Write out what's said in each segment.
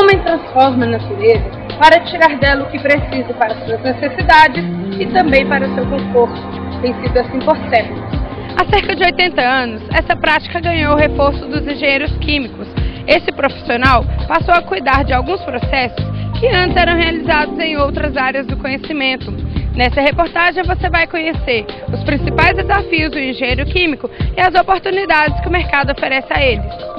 homem transforma a natureza para tirar dela o que precisa para suas necessidades e também para seu conforto. Tem sido assim por séculos. Há cerca de 80 anos, essa prática ganhou o reforço dos engenheiros químicos. Esse profissional passou a cuidar de alguns processos que antes eram realizados em outras áreas do conhecimento. Nessa reportagem você vai conhecer os principais desafios do engenheiro químico e as oportunidades que o mercado oferece a eles.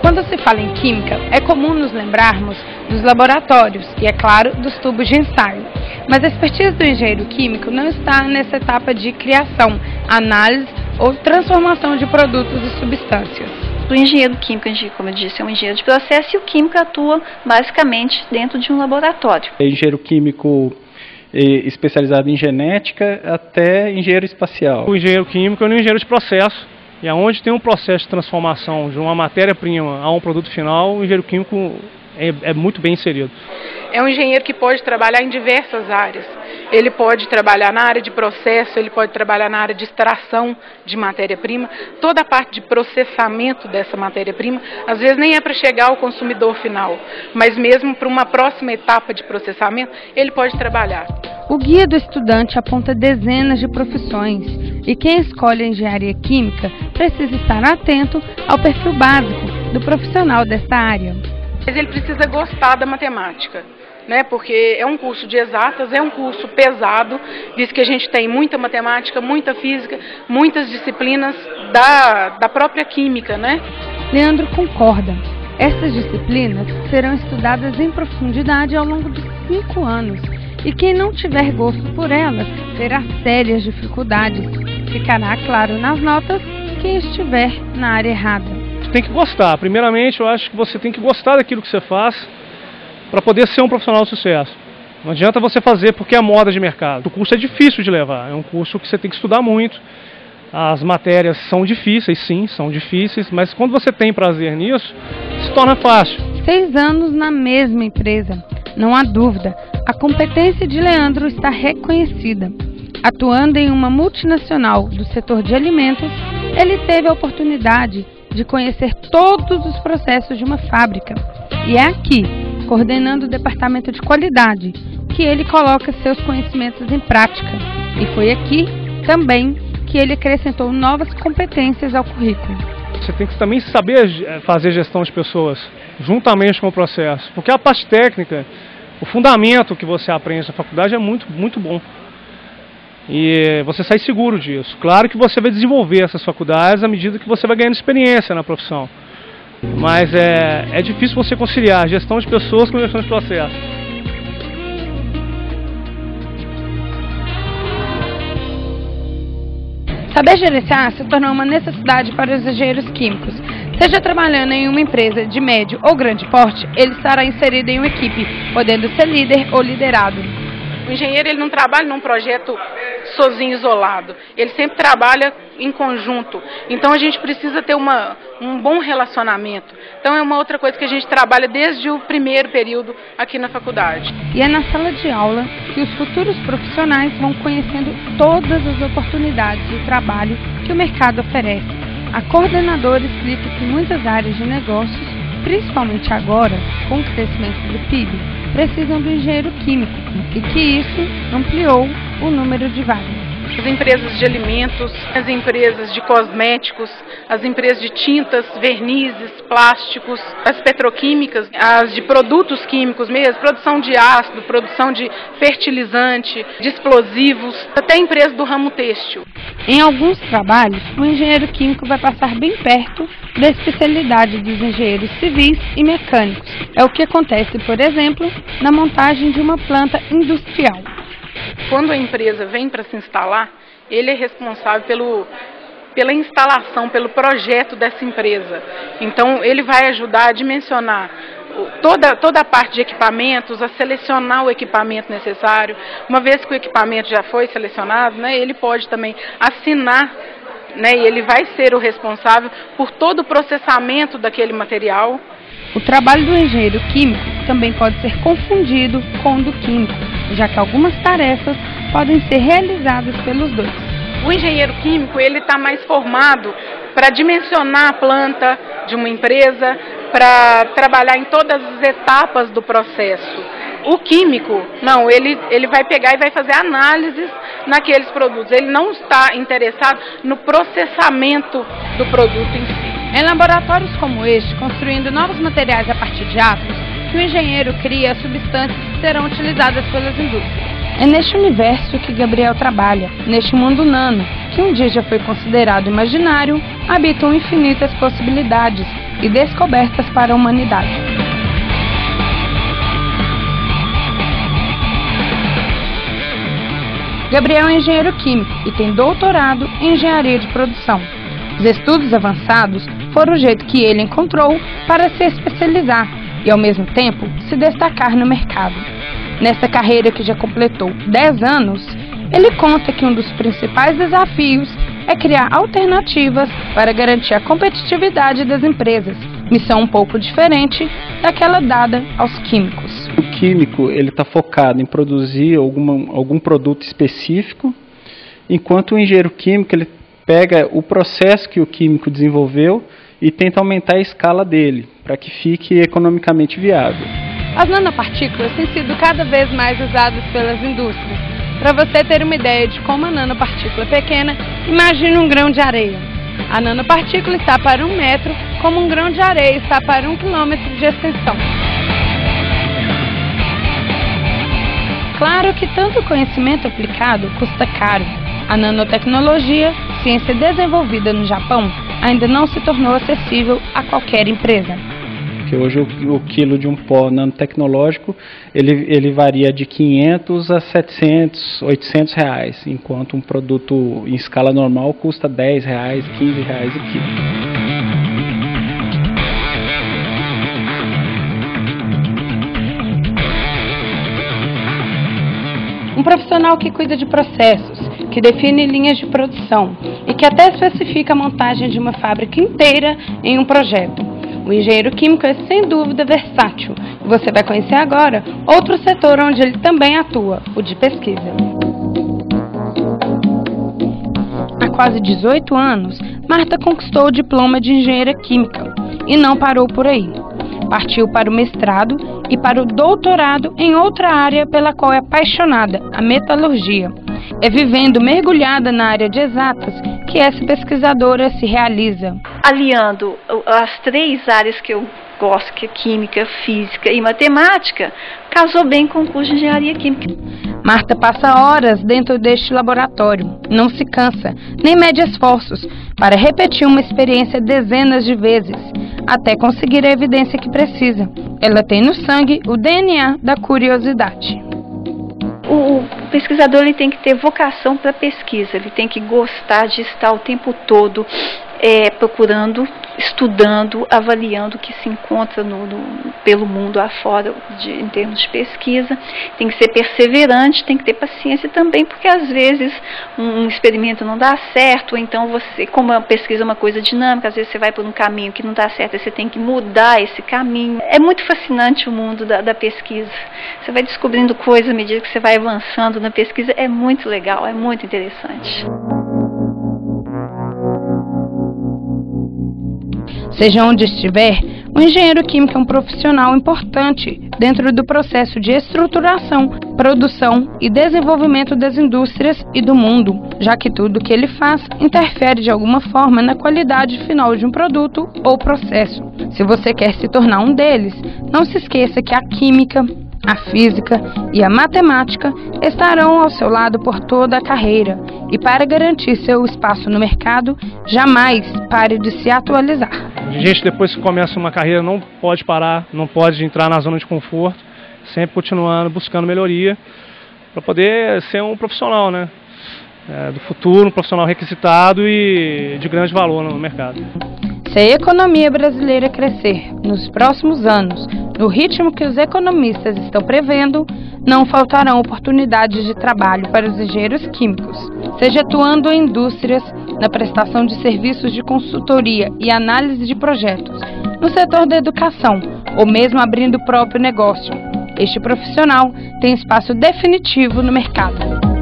Quando se fala em química, é comum nos lembrarmos dos laboratórios e, é claro, dos tubos de ensaio. Mas a expertise do engenheiro químico não está nessa etapa de criação, análise ou transformação de produtos e substâncias. O engenheiro químico, como eu disse, é um engenheiro de processo e o químico atua basicamente dentro de um laboratório. É engenheiro químico especializado em genética até engenheiro espacial. O engenheiro químico é um engenheiro de processo. E aonde tem um processo de transformação de uma matéria-prima a um produto final, o engenheiro químico é muito bem inserido. É um engenheiro que pode trabalhar em diversas áreas. Ele pode trabalhar na área de processo, ele pode trabalhar na área de extração de matéria-prima, toda a parte de processamento dessa matéria-prima, às vezes nem é para chegar ao consumidor final, mas mesmo para uma próxima etapa de processamento, ele pode trabalhar. O guia do estudante aponta dezenas de profissões e quem escolhe a engenharia química precisa estar atento ao perfil básico do profissional desta área. Mas ele precisa gostar da matemática, né? Porque é um curso de exatas, é um curso pesado, visto que a gente tem muita matemática, muita física, muitas disciplinas da própria química, né? Leandro concorda. Essas disciplinas serão estudadas em profundidade ao longo de 5 anos. E quem não tiver gosto por elas terá sérias dificuldades. Ficará claro nas notas quem estiver na área errada. Você tem que gostar. Primeiramente, eu acho que você tem que gostar daquilo que você faz para poder ser um profissional de sucesso. Não adianta você fazer porque é moda de mercado. O curso é difícil de levar. É um curso que você tem que estudar muito. As matérias são difíceis, sim, são difíceis. Mas quando você tem prazer nisso, se torna fácil. 6 anos na mesma empresa. Não há dúvida. A competência de Leandro está reconhecida. Atuando em uma multinacional do setor de alimentos, ele teve a oportunidade de conhecer todos os processos de uma fábrica. E é aqui, coordenando o departamento de qualidade, que ele coloca seus conhecimentos em prática. E foi aqui também que ele acrescentou novas competências ao currículo. Você tem que também saber fazer gestão de pessoas, juntamente com o processo, porque a parte técnica, o fundamento que você aprende na faculdade é muito, muito bom. E você sai seguro disso. Claro que você vai desenvolver essas faculdades à medida que você vai ganhando experiência na profissão. Mas é difícil você conciliar gestão de pessoas com gestão de processo. Saber gerenciar se tornou uma necessidade para os engenheiros químicos. Seja trabalhando em uma empresa de médio ou grande porte, ele estará inserido em uma equipe, podendo ser líder ou liderado. O engenheiro ele não trabalha num projeto sozinho, isolado. Ele sempre trabalha em conjunto. Então a gente precisa ter um bom relacionamento. Então é uma outra coisa que a gente trabalha desde o primeiro período aqui na faculdade. E é na sala de aula que os futuros profissionais vão conhecendo todas as oportunidades de trabalho que o mercado oferece. A coordenadora explica que muitas áreas de negócios, principalmente agora, com o crescimento do PIB, precisam do engenheiro químico e que isso ampliou o número de vagas. As empresas de alimentos, as empresas de cosméticos, as empresas de tintas, vernizes, plásticos, as petroquímicas, as de produtos químicos mesmo, produção de ácido, produção de fertilizante, de explosivos, até a empresa do ramo têxtil. Em alguns trabalhos, o engenheiro químico vai passar bem perto da especialidade dos engenheiros civis e mecânicos. É o que acontece, por exemplo, na montagem de uma planta industrial. Quando a empresa vem para se instalar, ele é responsável pela instalação, pelo projeto dessa empresa. Então, ele vai ajudar a dimensionar toda a parte de equipamentos, a selecionar o equipamento necessário. Uma vez que o equipamento já foi selecionado, né, ele pode também assinar, né, e ele vai ser o responsável por todo o processamento daquele material. O trabalho do engenheiro químico também pode ser confundido com o do químico, já que algumas tarefas podem ser realizadas pelos dois. O engenheiro químico, ele está mais formado para dimensionar a planta de uma empresa, para trabalhar em todas as etapas do processo. O químico, não, ele vai pegar e vai fazer análises naqueles produtos. Ele não está interessado no processamento do produto em si. Em laboratórios como este, construindo novos materiais a partir de átomos, que o engenheiro cria substâncias que serão utilizadas pelas indústrias. É neste universo que Gabriel trabalha, neste mundo nano, que um dia já foi considerado imaginário, habitam infinitas possibilidades e descobertas para a humanidade. Gabriel é engenheiro químico e tem doutorado em engenharia de produção. Os estudos avançados foram o jeito que ele encontrou para se especializar e, ao mesmo tempo, se destacar no mercado. Nesta carreira que já completou 10 anos, ele conta que um dos principais desafios é criar alternativas para garantir a competitividade das empresas, missão um pouco diferente daquela dada aos químicos. O químico ele está focado em produzir algum produto específico, enquanto o engenheiro químico ele pega o processo que o químico desenvolveu e tenta aumentar a escala dele, para que fique economicamente viável. As nanopartículas têm sido cada vez mais usadas pelas indústrias. Para você ter uma ideia de como a nanopartícula é pequena, imagine um grão de areia. A nanopartícula está para 1 metro, como um grão de areia está para 1 quilômetro de extensão. Claro que tanto conhecimento aplicado custa caro. A nanotecnologia, ciência desenvolvida no Japão, ainda não se tornou acessível a qualquer empresa. Porque hoje o quilo de um pó nanotecnológico ele varia de 500 a 700, 800 reais, enquanto um produto em escala normal custa 10 reais, 15 reais o quilo. Um profissional que cuida de processos, que define linhas de produção e que até especifica a montagem de uma fábrica inteira em um projeto. O engenheiro químico é sem dúvida versátil e você vai conhecer agora outro setor onde ele também atua, o de pesquisa. Há quase 18 anos, Marta conquistou o diploma de engenheira química e não parou por aí. Partiu para o mestrado e para o doutorado em outra área pela qual é apaixonada, a metalurgia. É vivendo mergulhada na área de exatas que essa pesquisadora se realiza. Aliando as 3 áreas que eu gosto, que é química, física e matemática, casou bem com o curso de engenharia química. Marta passa horas dentro deste laboratório, não se cansa, nem mede esforços para repetir uma experiência dezenas de vezes, até conseguir a evidência que precisa. Ela tem no sangue o DNA da curiosidade. O pesquisador ele tem que ter vocação para pesquisa, ele tem que gostar de estar o tempo todo procurando, estudando, avaliando o que se encontra pelo mundo afora em termos de pesquisa. Tem que ser perseverante, tem que ter paciência também, porque às vezes um experimento não dá certo, ou então você, como a pesquisa é uma coisa dinâmica, às vezes você vai por um caminho que não dá certo e você tem que mudar esse caminho. É muito fascinante o mundo da pesquisa. Você vai descobrindo coisas à medida que você vai avançando na pesquisa, é muito legal, é muito interessante. Seja onde estiver, o engenheiro químico é um profissional importante dentro do processo de estruturação, produção e desenvolvimento das indústrias e do mundo, já que tudo o que ele faz interfere de alguma forma na qualidade final de um produto ou processo. Se você quer se tornar um deles, não se esqueça que a química, a física e a matemática estarão ao seu lado por toda a carreira e para garantir seu espaço no mercado, jamais pare de se atualizar. A gente, depois que começa uma carreira, não pode parar, não pode entrar na zona de conforto, sempre continuando, buscando melhoria, para poder ser um profissional, né? Do futuro, um profissional requisitado e de grande valor no mercado. Se a economia brasileira crescer nos próximos anos, no ritmo que os economistas estão prevendo, não faltarão oportunidades de trabalho para os engenheiros químicos, seja atuando em indústrias, na prestação de serviços de consultoria e análise de projetos, no setor da educação ou mesmo abrindo o próprio negócio. Este profissional tem espaço definitivo no mercado.